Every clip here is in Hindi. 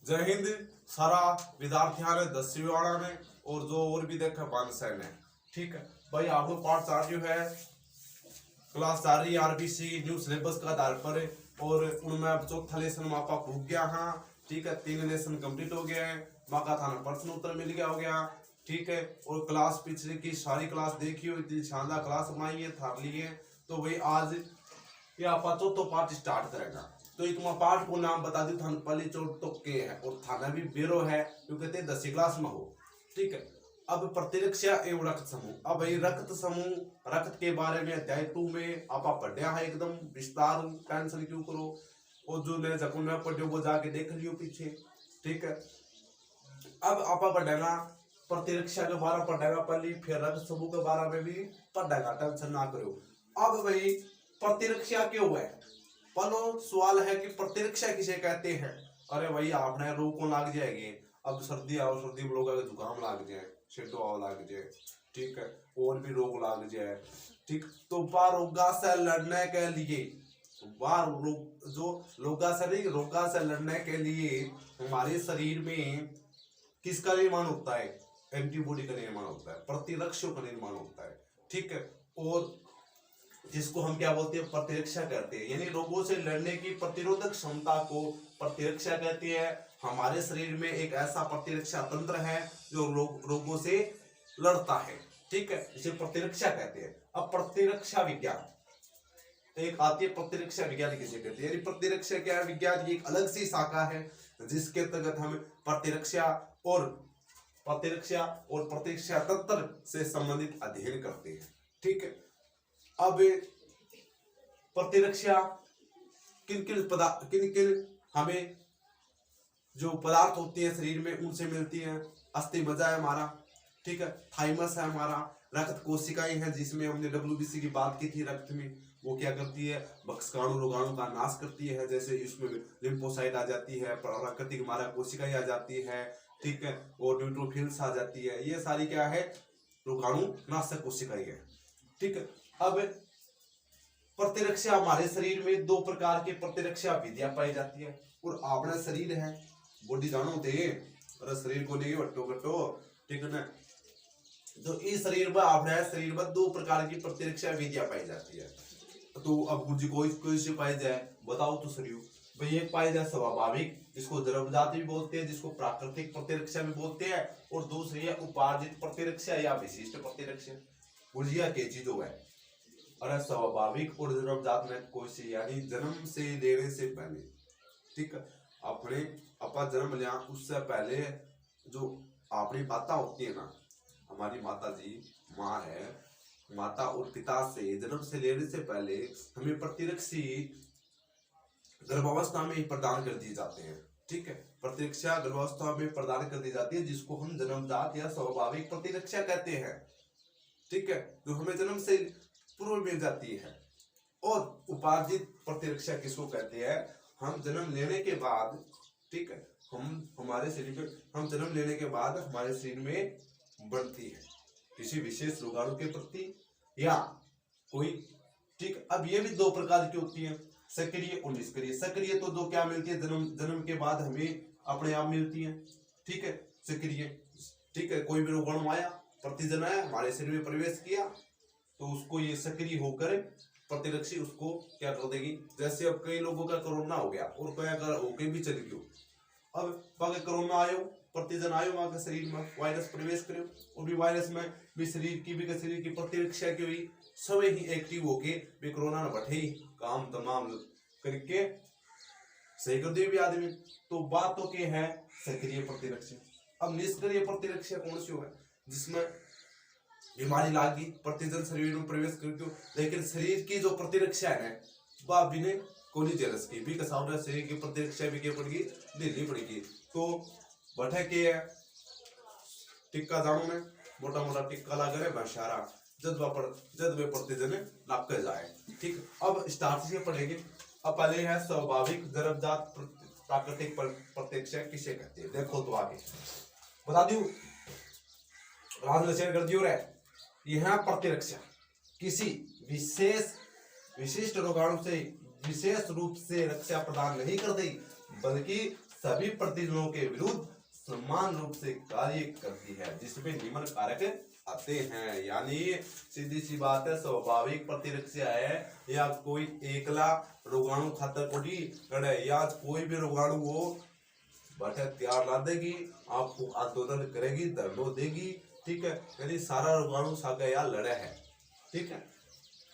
जय हिंद। सारा विद्यार्थियों ने 10वीं वाला ने और जो और भी देखा बानसैन है। ठीक है भाई, आप लोग पाठ चार जो है क्लास 4 आरबीसी न्यू सिलेबस का आधार पर और उनमें चौथा लेसन मापा भूग गया। हाँ ठीक है, 3 लेसन कंप्लीट हो गया है। माका थाना प्रश्न उत्तर मिल गया हो गया। ठीक है, और क्लास पिछले की सारी क्लास देखी हो, इतनी शानदार क्लास बनाई है थार लिए। तो भाई आज ये आप चौथा पाठ स्टार्ट करेगा। तो एक पाठ को नाम बता दी थान पहली चोट तो के है और थाना भी बेरो है क्योंकि कहते 10वीं क्लास में हो। ठीक है, अब प्रतिरक्षा एवं रक्त समूह। अब ये रक्त समूह रक्त के बारे में अध्याय 2 में आप पढ़िया है एकदम विस्तार, टेंशन क्यों करो। और जो ने जकुन में पढ़ो वो जाके देख लियो पीछे। ठीक है, अब आप पढ़ेगा प्रतिरक्षा के बारे में पढ़ेगा पहली, फिर रक्त समूह के बारे में भी पढ़ेगा, टेंशन ना करो। अब भाई प्रतिरक्षा क्यों है, पहला सवाल है कि प्रतिरक्षा किसे कहते हैं। अरे भाई आपने रोग को लाग जाएगी, अब सर्दी आओ, सर्दी में लोग जुकाम लाग जाए, छिटो आओ लाग जाए, ठीक है, और भी रोग लाग जाए। ठीक, तो रोगा से लड़ने के लिए जो रोगा से लड़ने के लिए हमारे शरीर में किसका निर्माण होता है, एंटीबॉडी का निर्माण होता है, प्रतिरक्षों का निर्माण होता है। ठीक है, और जिसको हम क्या बोलते हैं, प्रतिरक्षा कहते हैं, यानी रोगों से लड़ने की प्रतिरोधक क्षमता को प्रतिरक्षा कहते हैं। हमारे शरीर में एक ऐसा प्रतिरक्षा तंत्र है जो रोगों से लड़ता है। ठीक है, इसे प्रतिरक्षा कहते हैं। अब प्रतिरक्षा विज्ञान एक आती है, प्रतिरक्षा विज्ञान किसे कहते हैं, यानी प्रतिरक्षा क्या है, विज्ञान की एक अलग सी शाखा है जिसके अंतर्गत हम प्रतिरक्षा और प्रतिरक्षा तंत्र से संबंधित अध्ययन करते हैं। ठीक है, अब प्रतिरक्षा किन किन हमें जो पदार्थ होती है शरीर में उनसे मिलती है। अस्थि मज्जा है हमारा, ठीक है, थाइमस है हमारा, रक्त कोशिकाएं हैं जिसमें हमने WBC की बात की थी। रक्त में वो क्या करती है, भक्षकाणु रोगाणु का नाश करती है, जैसे इसमें लिम्फोसाइट आ जाती है, प्राकृतिक हमारा कोशिकाएं आ जाती है, ठीक है, और न्यूट्रोफिल्स आ जाती है। ये सारी क्या है, रोगाणु नाशक कोशिकाएं है। ठीक है, अब प्रतिरक्षा हमारे शरीर में 2 प्रकार की प्रतिरक्षा विधियां पाई जाती है। और अपना शरीर है, बॉडी जानो थे, अरे शरीर को नहीं वट्टो कट्टो, ठीक है ना। तो इस शरीर में 2 प्रकार की प्रतिरक्षा विधियां पाई जाती है। तो अब मुझे कोई से पाई जाए बताओ तो शरीर भाई। एक पाई जाए स्वाभाविक, जिसको जन्मजात भी बोलते हैं, जिसको प्राकृतिक प्रतिरक्षा भी बोलते हैं, और दूसरी है उपार्जित प्रतिरक्षा या विशिष्ट प्रतिरक्षा। बुझिया के चीजों है, अरे स्वाभाविक और जन्मजात में कोई सी, यानी जन्म से लेने से पहले। ठीक है, अपना जन्म लिया उससे पहले जो अपनी माता होती है ना, हमारी माता जी माँ है, माता और पिता से जन्म से लेने से पहले हमें प्रतिरक्षी गर्भावस्था में प्रदान कर दिए जाते हैं। ठीक है, प्रतिरक्षा गर्भावस्था में प्रदान कर दी जाती है, जिसको हम जन्मजात या स्वाभाविक प्रतिरक्षा कहते हैं। ठीक है, जो हमें जन्म से पूर्व मिल जाती है। और उपार्जित प्रतिरक्षा किसको कहते हैं, हम जन्म लेने के बाद, ठीक है, हमारे शरीर में हम जन्म लेने के बाद हमारे शरीर में बढ़ती है किसी विशेष रोगाणु के प्रति या कोई। ठीक, अब ये भी 2 प्रकार की होती है, सक्रिय और निष्क्रिय। सक्रिय तो जो क्या मिलती है, जन्म के बाद हमें अपने आप मिलती है। ठीक है, सक्रिय, ठीक है, कोई भी रोगाणु आया, प्रतिजन आया, हमारे शरीर में प्रवेश किया, तो उसको ये सक्रिय होकर प्रतिरक्षी उसको क्या कर देगी। जैसे अब कई लोगों का कोरोना हो गया और कोई अगर होके भी चल गयो, अब कोरोना आयो, प्रतिजन आयो वहां के शरीर में, वायरस प्रवेश करे, और भी वायरस में भी शरीर की प्रतिरक्षा की हुई, सब ही एक्टिव होके भी कोरोना न बैठे ही काम तमाम करके सही कर दे भी आदमी। तो बात तो क्या है, सक्रिय प्रतिरक्षा। अब निष्क्रिय प्रतिरक्षा कौन सी है, जिसमें बीमारी लागी, प्रतिजन शरीर में प्रवेश करके, लेकिन शरीर की जो प्रतिरक्षा है वह बिना कोनी जेलस की भी कसावना शरीर की प्रतिरक्षा भी क्या पड़ेगी, देनी पड़ेगी। तो बैठे के टिक्का जानो में मोटा मोटा टिक्का लगा रहे बशारा जद वे प्रतिजन लाभ कर जाए। ठीक, अब स्टार्ट से पढ़ेंगे। अब पहले है स्वाभाविक जन्मजात प्राकृतिक प्रतिरक्षा किसे कहते हैं, देखो तो आगे बता दू, कर दियो रे। यह प्रतिरक्षा किसी विशिष्ट रोगाणु से विशेष रूप से रक्षा प्रदान नहीं कर दी, बल्कि सभी प्रतिजनों के विरुद्ध समान रूप से कार्य करती है, जिसमें निम्न कारक आते हैं। यानी सीधी सी बात है, स्वाभाविक प्रतिरक्षा है या कोई एकला रोगाणु खातर कोडी करे या कोई भी रोगाणु हो बटे तैयार ला देगी, आपको आंदोलन करेगी, दर्दो देगी, ठीक है। यदि सारा रोगाणु सागा या लड़े है, ठीक है।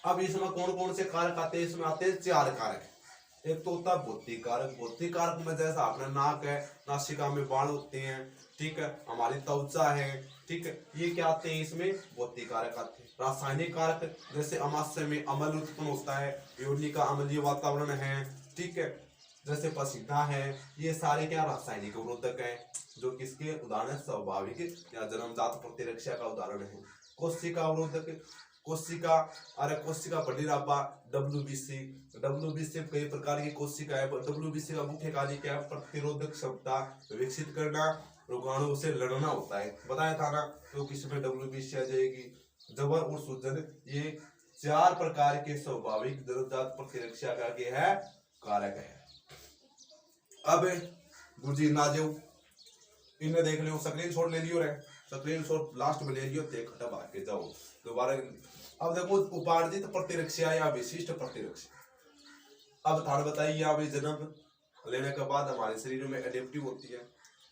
अब इसमें कौन कौन से कारक आते हैं? इसमें आते हैं 4 कारक। एक तो होता है बुद्धि कारक। बुद्धि कारक में जैसा अपने नाक है, नासिका में बाल होते हैं, ठीक है, हमारी त्वचा है, ठीक है, ये क्या आते हैं? इसमें बुद्धि कारक आते हैं। रासायनिक कारक जैसे अमाशय में अम्ल उत्पन्न होता है, योनि का अम्लीय वातावरण है, ठीक है, जैसे पसीना है, ये सारे क्या रासायनिक अवरोधक हैं, जो किसके उदाहरण? स्वाभाविक या जन्मजात प्रतिरक्षा का उदाहरण है। कोशिका अवरोधक, कोशिका, अरे कोशिका बडिरापा, WBC कई प्रकार की कोशिका है। WBC का मुख्य कार्य क्या है? प्रतिरोधक क्षमता विकसित करना, रोगाणु से लड़ना होता है, बताया था ना। तो किसमें WBC आ जाएगी? जबर और सूजन, ये 4 प्रकार के स्वाभाविक जन्मजात प्रतिरक्षा का क्या है? कारक है। अब गुरुजी ना जाओ, इन्हें देख लियो, स्क्रीन शॉट ले लियो रे, स्क्रीन शॉट लास्ट में ले लियो, देख हटा के जाओ दोबारा। अब देखो उपार्जित प्रतिरक्षा या विशिष्ट प्रतिरक्षा। अब थाने बताइए, अभी जन्म लेने के बाद हमारे शरीर में एडेप्टिव होती है,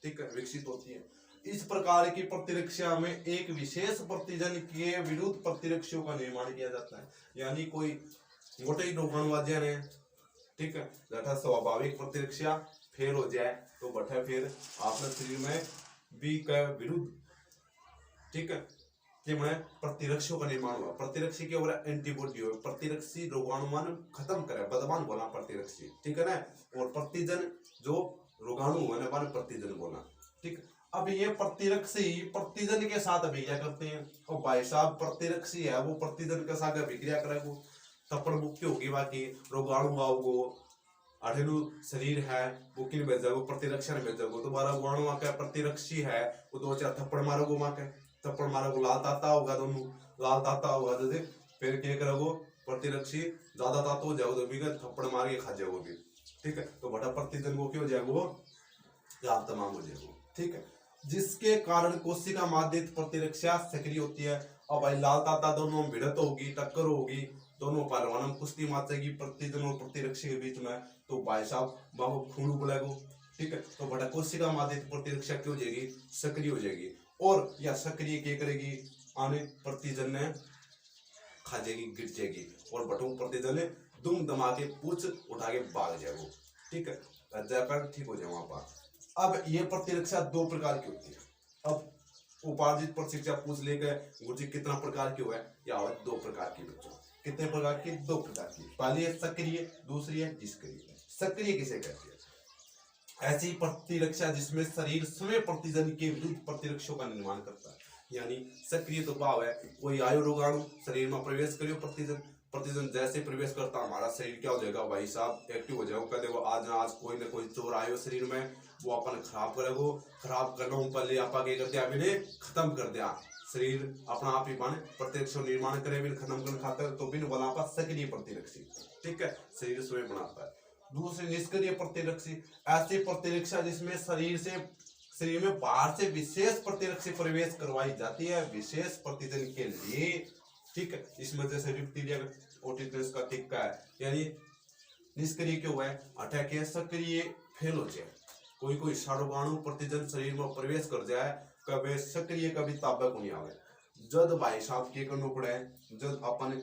ठीक है, विकसित होती है। इस प्रकार की प्रतिरक्षा में एक विशेष प्रतिजन के विरुद्ध प्रतिरक्षों का निर्माण किया जाता है। यानी कोई मोटे रोगाणु आ जाए, ठीक है, जैसा स्वाभाविक प्रतिरक्षा फेल हो जाए तो बटे फिर आपने शरीर में बी के विरुद्ध, ठीक है, प्रतिरक्षों का निर्माण हुआ। प्रतिरक्षी के ऊपर एंटीबॉडी हो, प्रतिरक्षी रोगाणुमान खत्म करे, बदमान बोला प्रतिरक्षी, ठीक है ना। और प्रतिजन जो रोगाणु है ना, प्रतिजन बोला, ठीक। अब ये प्रतिरक्षी प्रतिजन के साथ अभिक्रिया करते हैं, और भाई साहब प्रतिरक्षी है वो प्रतिजन के साथ अभिक्रिया करेगा, तपड़ मुक्ति होगी, बाकी रोगाणु आओगो, अठेलू शरीर है वो किन भेजोगे? प्रतिरक्षा ने भेजोगे। तुम्हारा रोगाणु आके प्रतिरक्षी है वो 2-4 थप्पड़ मारोगो, माँ के थप्पड़ मारोगो, लाल ताता होगा, दोनों लाल ताता होगा, जैसे फिर क्या करोगो? प्रतिरक्षी ज्यादा ताता हो जाओगे तो भी थप्पड़ मार के खा जाओगे, ठीक है। तो बड़ा प्रतिजन वो क्यों हो जाएगो? आप तमाम हो जाएगो, ठीक है, जिसके कारण कोशिका माध्यित प्रतिरक्षा सक्रिय होती है। और भाई लाल ताता दोनों में भिड़त होगी, टक्कर होगी, दोनों पहलवान कुश्ती माचेगी प्रतिजन और प्रतिरक्षी के बीच में, तो भाई साहब बाबू खून उबलेगो, ठीक है। तो बड़ा कोशिका माध्यित प्रतिरक्षा क्यों हो जाएगी? सक्रिय हो जाएगी। और यह सक्रिय क्या करेगी? आने प्रतिजन ने खा जाएगी, गिर जाएगी, और बटू प्रतिजन ने दुम दमा के पूछ उठा के भाग जाएगो, ठीक है, जाकर ठीक हो जाए वहां पर। अब ये प्रतिरक्षा 2 प्रकार की होती है। अब उपार्जित प्रतिरक्षा पूछ लेकर गुरुजी कितना प्रकार की हुआ है? या 2 प्रकार की बच्चों। कितने प्रकार की? 2 प्रकार की। पहली है सक्रिय, दूसरी है निष्क्रिय। सक्रिय किसे कहते हैं? ऐसी प्रतिरक्षा जिसमें शरीर स्वयं प्रतिजन के विरुद्ध प्रतिरक्षों का निर्माण करता है। यानी सक्रिय तो भाव है, कोई आयु रोगाणु शरीर में प्रवेश करियो, प्रतिजन जैसे प्रवेश करता हमारा शरीर क्या हो जाएगा? भाई साहब एक्टिव हो जाएगा। कहते वो आज कोई ना कोई चोर आयो शरीर में, वो अपन खराब करेगो, खराब करना पहले आप क्या करते हैं? खत्म कर दिया, शरीर अपना आप ही बने प्रतिरक्ष निर्माण करे, बिन खत्म करने खातर, तो बिन बोला पास सक्रिय प्रतिरक्षी, ठीक है, शरीर स्वयं बनाता है। दूसरी निष्क्रिय प्रतिरक्षी, ऐसी प्रतिरक्षा जिसमें शरीर में बाहर से विशेष प्रतिरक्षी प्रवेश करवाई जाती है विशेष प्रतिजन के लिए, ठीक है। इसमें जैसे डिप्थीरिया ओटिटिस का टिक्का है, यानी निष्क्रिय क्यों है? अटैक है, सक्रिय फेल हो जाए। कोई सारोगाणु प्रतिजन शरीर में प्रवेश कर जाए, कभी सक्रिय कभी ताबक नहीं आवे। जब भाई साहब के करना पड़े, जब अपन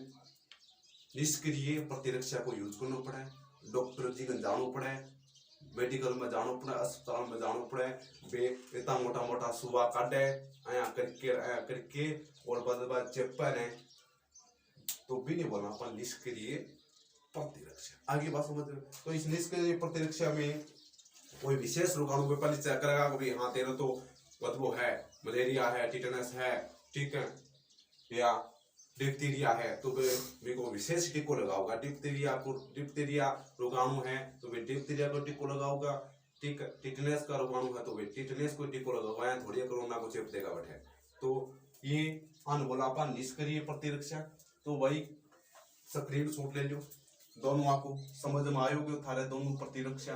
निष्क्रिय प्रतिरक्षा को यूज करना पड़े, डॉक्टर जी को जाना पड़े, मेडिकल में जाना पड़े, अस्पताल में जाना पड़े, वे इतना मोटा सुबह काटे आया करके और बाद चेपन है, तो भी नहीं बोलना अपन निष्क्रिय प्रतिरक्षा। आगे बात समझ रहे? तो इस निष्क्रिय प्रतिरक्षा में कोई विशेष रोगाणु पे पहले चेक करेगा कि हाँ तेरा तो वो है, मलेरिया है, टिटनस है, ठीक है, या डिप्थीरिया है, तो वे को विशेष टीको लगाओगा। डिप्थीरिया रोगाणु है तो वे डिप्थीरिया को टीको लगाओगा, ठीक है। टिटनेस का रोगाणु है तो वे टिटनेस को टीको लगाओगा, या थोड़ी कोरोना को चेप देगा बैठे। तो ये अनबोलापा निष्क्रिय प्रतिरक्षा। तो वही स्क्रीन शॉट ले लो, दोनों आपको समझ में आयोगे थारे दोनों प्रतिरक्षा।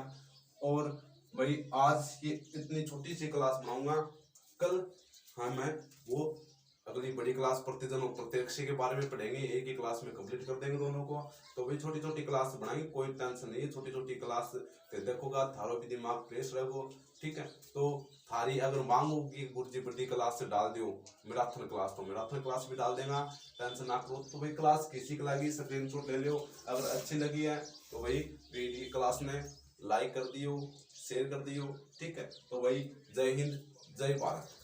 और भाई आज ये इतनी छोटी सी क्लास बनाऊंगा, कल हाँ मैं वो अगली बड़ी क्लास प्रतिदिन और प्रत्यक्ष के बारे में पढ़ेंगे, एक ही क्लास में कंप्लीट कर देंगे दोनों को। तो भाई छोटी छोटी क्लास बनाएंगे, कोई टेंशन नहीं है, छोटी छोटी क्लास देखोगा थारो भी दिमाग फ्रेश रहेगो। ठीक है, तो थारी अगर मांग होगी गुरुजी बड़ी क्लास से डाल दियो मैराथन क्लास, तो मैराथन क्लास भी डाल देगा, टेंशन ना करो। तो भाई क्लास किसी की लगी स्क्रीनशॉट ले लो, अगर अच्छी लगी है तो भाई वीडियो क्लास में लाइक कर दियो, शेयर कर दियो। ठीक है, तो भाई जय हिंद जय भारत।